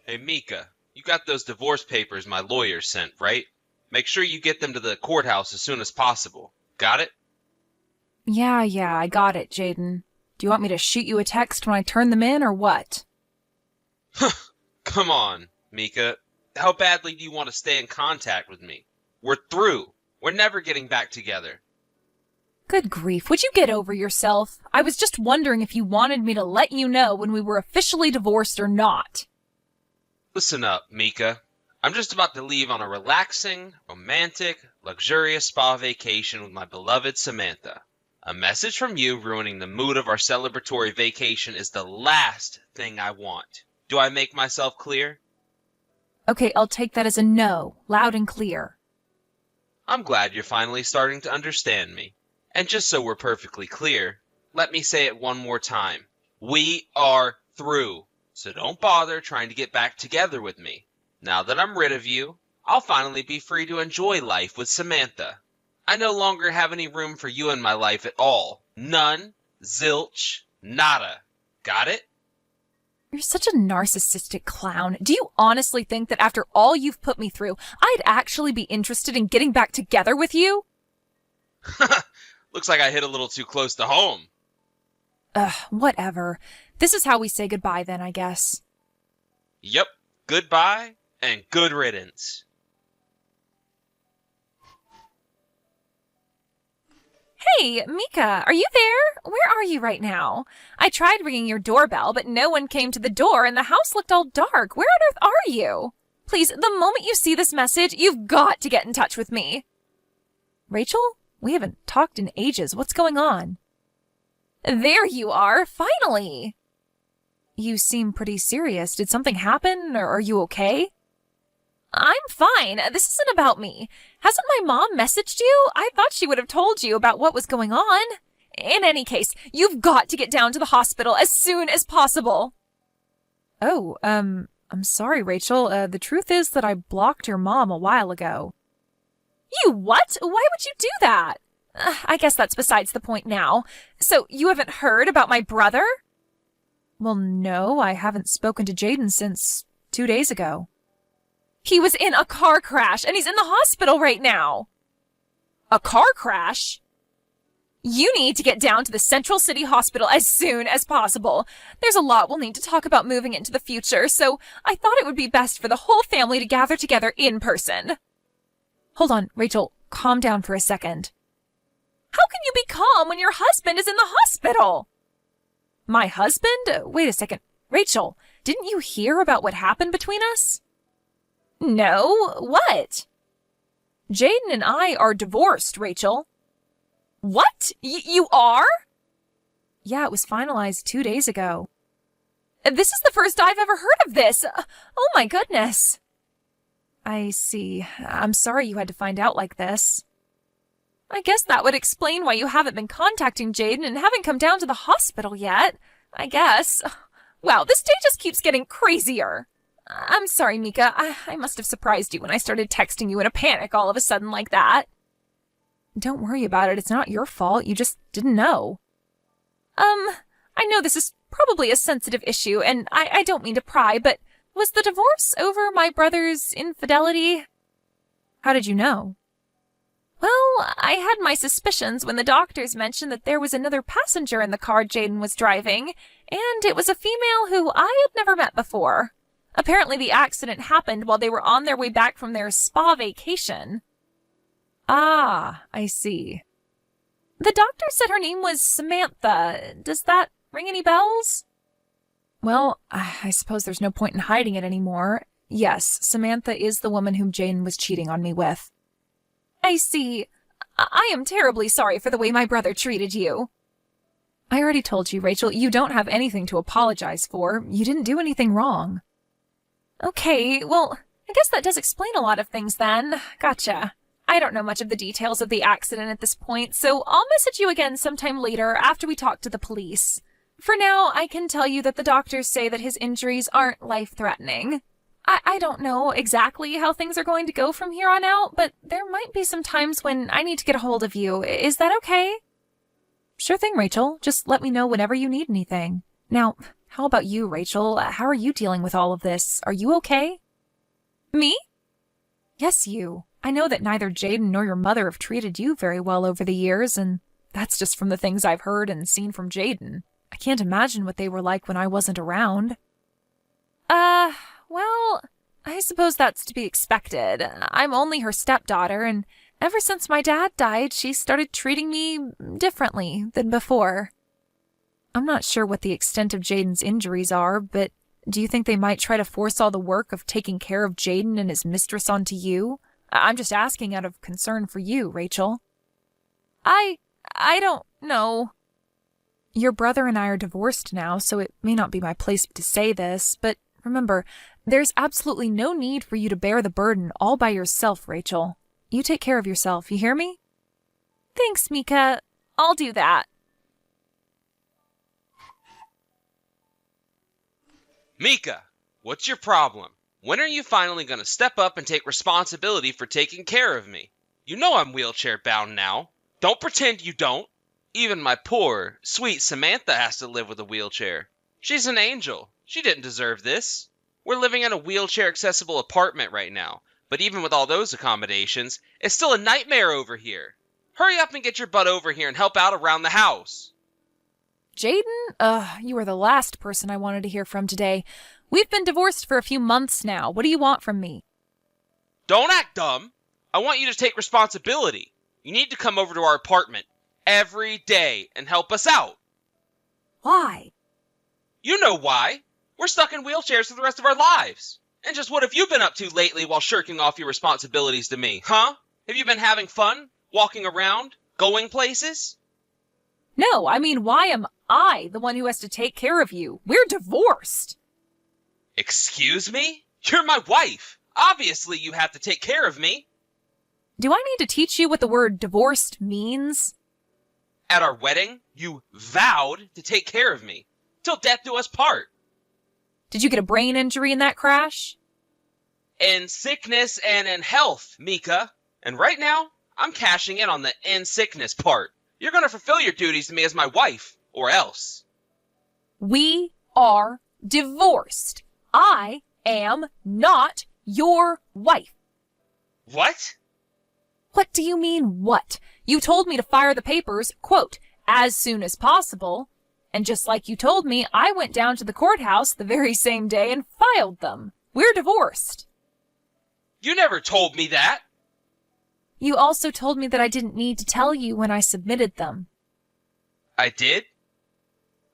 Hey, Mika, you got those divorce papers my lawyer sent, right? Make sure you get them to the courthouse as soon as possible. Got it? Yeah, I got it, Jaden. Do you want me to shoot you a text when I turn them in, or what? Come on, Mika. How badly do you want to stay in contact with me? We're through. We're never getting back together. Good grief, would you get over yourself? I was just wondering if you wanted me to let you know when we were officially divorced or not. Listen up, Mika. I'm just about to leave on a relaxing, romantic, luxurious spa vacation with my beloved Samantha. A message from you ruining the mood of our celebratory vacation is the last thing I want. Do I make myself clear? Okay, I'll take that as a no, loud and clear. I'm glad you're finally starting to understand me. And just so we're perfectly clear, let me say it one more time. We are through, so don't bother trying to get back together with me. Now that I'm rid of you, I'll finally be free to enjoy life with Samantha. I no longer have any room for you in my life at all. None, zilch, nada. Got it? You're such a narcissistic clown. Do you honestly think that after all you've put me through, I'd actually be interested in getting back together with you? Looks like I hit a little too close to home. Whatever. This is how we say goodbye then, I guess. Yep, goodbye and good riddance. Hey, Mika, are you there? Where are you right now? I tried ringing your doorbell, but no one came to the door and the house looked all dark. Where on earth are you? Please, the moment you see this message, you've got to get in touch with me. Rachel? We haven't talked in ages. What's going on? There you are, finally. You seem pretty serious. Did something happen, or are you okay? I'm fine. This isn't about me. Hasn't my mom messaged you? I thought she would have told you about what was going on. In any case, you've got to get down to the hospital as soon as possible. Oh, I'm sorry, Rachel. The truth is that I blocked your mom a while ago. You what? Why would you do that? I guess that's besides the point now. So you haven't heard about my brother? Well, no, I haven't spoken to Jaden since 2 days ago. He was in a car crash, and he's in the hospital right now. A car crash? You need to get down to the Central City Hospital as soon as possible. There's a lot we'll need to talk about moving into the future, so I thought it would be best for the whole family to gather together in person. Hold on, Rachel, calm down for a second. How can you be calm when your husband is in the hospital? My husband? Wait a second. Rachel, didn't you hear about what happened between us? No, what? Jaden and I are divorced, Rachel. What? You are? Yeah, it was finalized 2 days ago. This is the first I've ever heard of this. Oh my goodness. I see. I'm sorry you had to find out like this. I guess that would explain why you haven't been contacting Jaden and haven't come down to the hospital yet. I guess. Wow, this day just keeps getting crazier. I'm sorry, Mika. I must have surprised you when I started texting you in a panic all of a sudden like that. Don't worry about it. It's not your fault. You just didn't know. I know this is probably a sensitive issue, and I don't mean to pry, but was the divorce over my brother's infidelity? How did you know? Well, I had my suspicions when the doctors mentioned that there was another passenger in the car Jaden was driving, and it was a female who I had never met before. Apparently the accident happened while they were on their way back from their spa vacation. Ah, I see. The doctor said her name was Samantha. Does that ring any bells? Well, I suppose there's no point in hiding it anymore. Yes, Samantha is the woman whom Jaden was cheating on me with. I see. I am terribly sorry for the way my brother treated you. I already told you, Rachel, you don't have anything to apologize for. You didn't do anything wrong. Okay, well, I guess that does explain a lot of things then. Gotcha. I don't know much of the details of the accident at this point, so I'll message you again sometime later after we talk to the police. For now, I can tell you that the doctors say that his injuries aren't life-threatening. I don't know exactly how things are going to go from here on out, but there might be some times when I need to get a hold of you. Is that okay? Sure thing, Rachel. Just let me know whenever you need anything. Now, How about you, Rachel? How are you dealing with all of this? Are you okay? Me? Yes, you. I know that neither Jaden nor your mother have treated you very well over the years, and that's just from the things I've heard and seen from Jaden. I can't imagine what they were like when I wasn't around. Well, I suppose that's to be expected. I'm only her stepdaughter, and ever since my dad died, she started treating me differently than before. I'm not sure what the extent of Jaden's injuries are, but do you think they might try to force all the work of taking care of Jaden and his mistress onto you? I'm just asking out of concern for you, Rachel. I don't know. Your brother and I are divorced now, so it may not be my place to say this, but remember, there's absolutely no need for you to bear the burden all by yourself, Rachel. You take care of yourself, you hear me? Thanks, Mika. I'll do that. Mika, what's your problem? When are you finally going to step up and take responsibility for taking care of me? You know I'm wheelchair bound now. Don't pretend you don't. Even my poor, sweet Samantha has to live with a wheelchair. She's an angel. She didn't deserve this. We're living in a wheelchair-accessible apartment right now, but even with all those accommodations, it's still a nightmare over here. Hurry up and get your butt over here and help out around the house. Jaden, you are the last person I wanted to hear from today. We've been divorced for a few months now. What do you want from me? Don't act dumb. I want you to take responsibility. You need to come over to our apartment every day and help us out. Why? You know why. We're stuck in wheelchairs for the rest of our lives. And just what have you been up to lately while shirking off your responsibilities to me, huh? Have you been having fun? Walking around? Going places? No, I mean, why am I the one who has to take care of you? We're divorced. Excuse me? You're my wife. Obviously you have to take care of me. Do I need to teach you what the word divorced means? At our wedding, you vowed to take care of me. Till death do us part. Did you get a brain injury in that crash? In sickness and in health, Mika. And right now, I'm cashing in on the in sickness part. You're going to fulfill your duties to me as my wife, or else. We are divorced. I am not your wife. What? What do you mean, what? You told me to fire the papers, quote, as soon as possible. And just like you told me, I went down to the courthouse the very same day and filed them. We're divorced. You never told me that. You also told me that I didn't need to tell you when I submitted them. I did?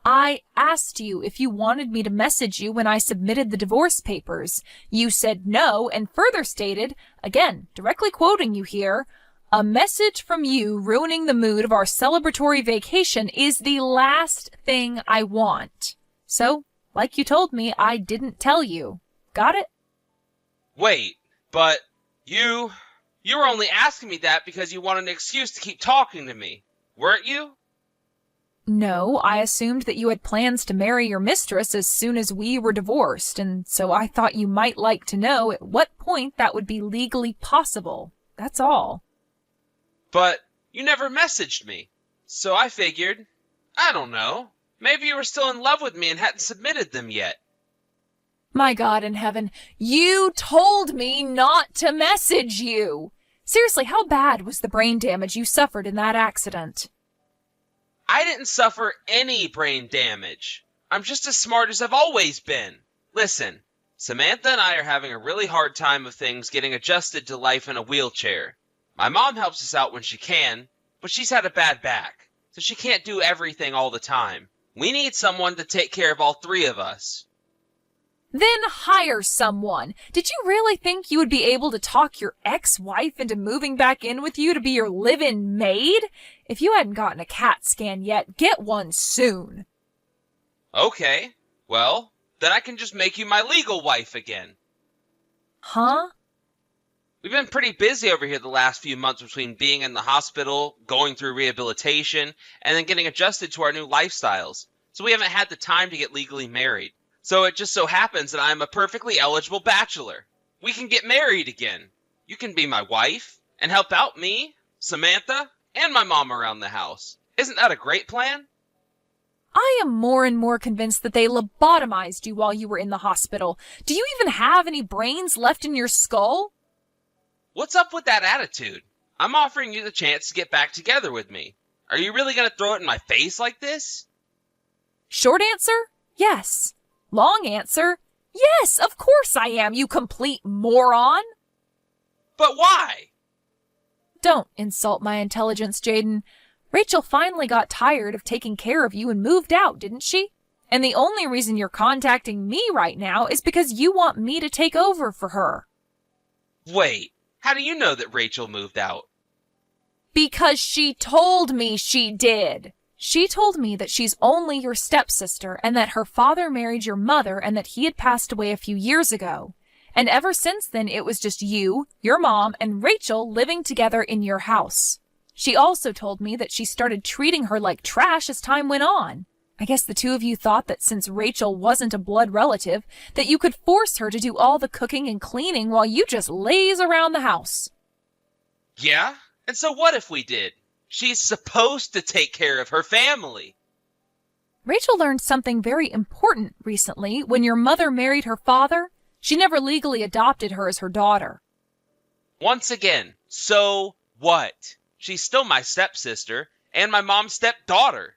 I asked you if you wanted me to message you when I submitted the divorce papers. You said no and further stated, again, directly quoting you here, a message from you ruining the mood of our celebratory vacation is the last thing I want. So, like you told me, I didn't tell you. Got it? Wait, but you were only asking me that because you wanted an excuse to keep talking to me, weren't you? No, I assumed that you had plans to marry your mistress as soon as we were divorced, and so I thought you might like to know at what point that would be legally possible. That's all. But you never messaged me, so I figured, I don't know, maybe you were still in love with me and hadn't submitted them yet. My God in heaven, you told me not to message you! Seriously, how bad was the brain damage you suffered in that accident? I didn't suffer any brain damage. I'm just as smart as I've always been. Listen, Samantha and I are having a really hard time of things getting adjusted to life in a wheelchair. My mom helps us out when she can, but she's had a bad back, so she can't do everything all the time. We need someone to take care of all three of us. Then hire someone. Did you really think you would be able to talk your ex-wife into moving back in with you to be your live-in maid? If you hadn't gotten a CAT scan yet, get one soon. Okay, well, then I can just make you my legal wife again. Huh? We've been pretty busy over here the last few months between being in the hospital, going through rehabilitation, and then getting adjusted to our new lifestyles. So we haven't had the time to get legally married. So it just so happens that I'm a perfectly eligible bachelor. We can get married again. You can be my wife and help out me, Samantha, and my mom around the house. Isn't that a great plan? I am more and more convinced that they lobotomized you while you were in the hospital. Do you even have any brains left in your skull? What's up with that attitude? I'm offering you the chance to get back together with me. Are you really going to throw it in my face like this? Short answer, yes. Long answer, yes, of course I am, you complete moron. But why? Don't insult my intelligence, Jaden. Rachel finally got tired of taking care of you and moved out, didn't she? And the only reason you're contacting me right now is because you want me to take over for her. Wait, how do you know that Rachel moved out? Because she told me she did. She told me that she's only your stepsister and that her father married your mother and that he had passed away a few years ago. And ever since then, it was just you, your mom, and Rachel living together in your house. She also told me that she started treating her like trash as time went on. I guess the two of you thought that since Rachel wasn't a blood relative, that you could force her to do all the cooking and cleaning while you just laze around the house. Yeah? And so what if we did? She's supposed to take care of her family. Rachel learned something very important recently. When your mother married her father, she never legally adopted her as her daughter. Once again, so what? She's still my stepsister and my mom's stepdaughter.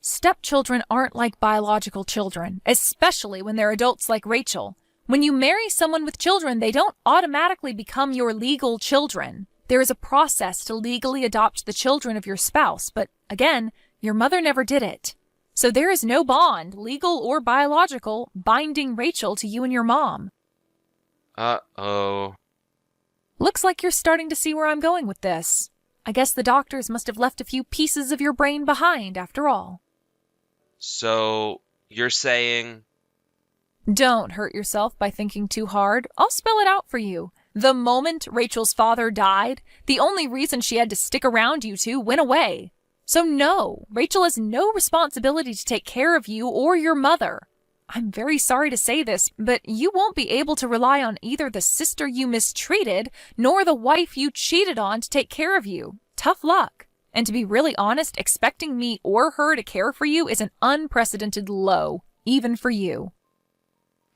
Stepchildren aren't like biological children, especially when they're adults like Rachel. When you marry someone with children, they don't automatically become your legal children. There is a process to legally adopt the children of your spouse, but again, your mother never did it. So there is no bond, legal or biological, binding Rachel to you and your mom. Uh-oh. Looks like you're starting to see where I'm going with this. I guess the doctors must have left a few pieces of your brain behind after all. So, you're saying... Don't hurt yourself by thinking too hard. I'll spell it out for you. The moment Rachel's father died, the only reason she had to stick around you two went away. So no, Rachel has no responsibility to take care of you or your mother. I'm very sorry to say this, but you won't be able to rely on either the sister you mistreated nor the wife you cheated on to take care of you. Tough luck. And to be really honest, expecting me or her to care for you is an unprecedented low, even for you.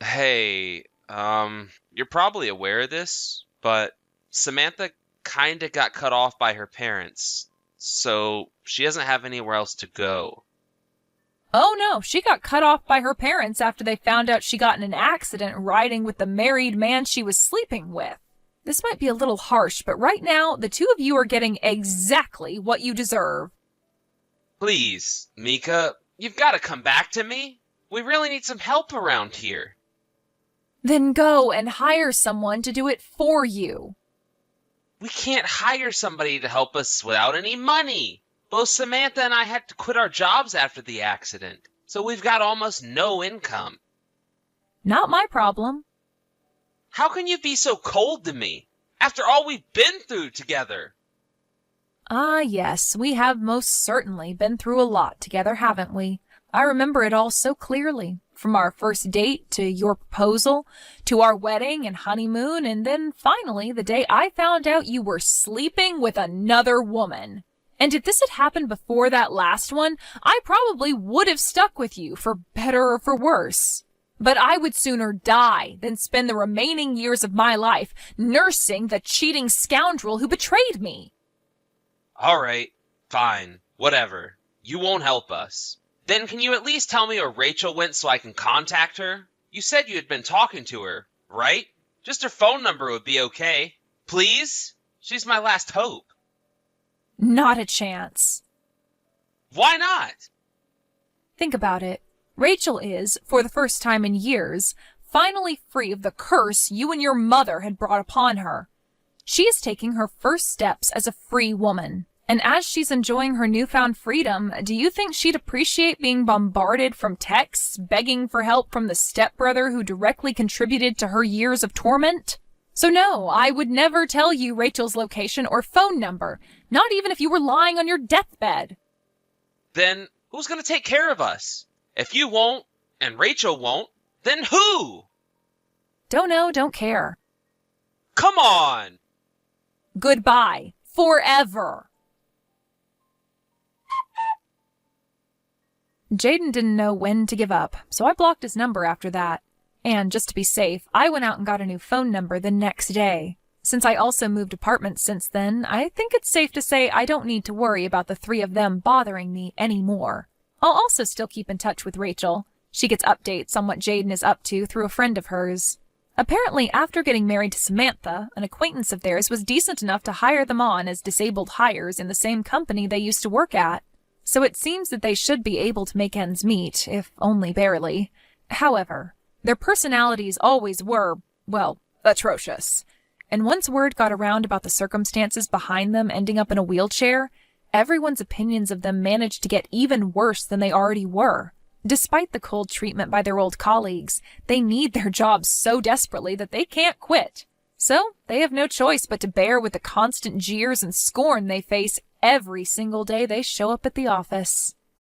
Hey, you're probably aware of this, but Samantha kinda got cut off by her parents, so she doesn't have anywhere else to go. Oh no, she got cut off by her parents after they found out she got in an accident riding with the married man she was sleeping with. This might be a little harsh, but right now, the two of you are getting exactly what you deserve. Please, Mika, you've got to come back to me. We really need some help around here. Then go and hire someone to do it for you. We can't hire somebody to help us without any money. Both Samantha and I had to quit our jobs after the accident, so we've got almost no income. Not my problem. How can you be so cold to me, after all we've been through together? Ah, yes, we have most certainly been through a lot together, haven't we? I remember it all so clearly, from our first date to your proposal, to our wedding and honeymoon, and then finally the day I found out you were sleeping with another woman. And if this had happened before that last one, I probably would have stuck with you, for better or for worse. But I would sooner die than spend the remaining years of my life nursing the cheating scoundrel who betrayed me. All right, fine, whatever. You won't help us. Then can you at least tell me where Rachel went so I can contact her? You said you had been talking to her, right? Just her phone number would be okay. Please? She's my last hope. Not a chance. Why not? Think about it. Rachel is, for the first time in years, finally free of the curse you and your mother had brought upon her. She is taking her first steps as a free woman. And as she's enjoying her newfound freedom, do you think she'd appreciate being bombarded from texts begging for help from the stepbrother who directly contributed to her years of torment? So no, I would never tell you Rachel's location or phone number, not even if you were lying on your deathbed. Then who's going to take care of us? If you won't, and Rachel won't, then who? Don't know, don't care. Come on! Goodbye. Forever. Jaden didn't know when to give up, so I blocked his number after that. And just to be safe, I went out and got a new phone number the next day. Since I also moved apartments since then, I think it's safe to say I don't need to worry about the three of them bothering me anymore. I'll also still keep in touch with Rachel. She gets updates on what Jaden is up to through a friend of hers. Apparently, after getting married to Samantha, an acquaintance of theirs was decent enough to hire them on as disabled hires in the same company they used to work at. So it seems that they should be able to make ends meet, if only barely. However, their personalities always were, well, atrocious. And once word got around about the circumstances behind them ending up in a wheelchair, everyone's opinions of them managed to get even worse than they already were. Despite the cold treatment by their old colleagues, they need their jobs so desperately that they can't quit. So they have no choice but to bear with the constant jeers and scorn they face every single day they show up at the office.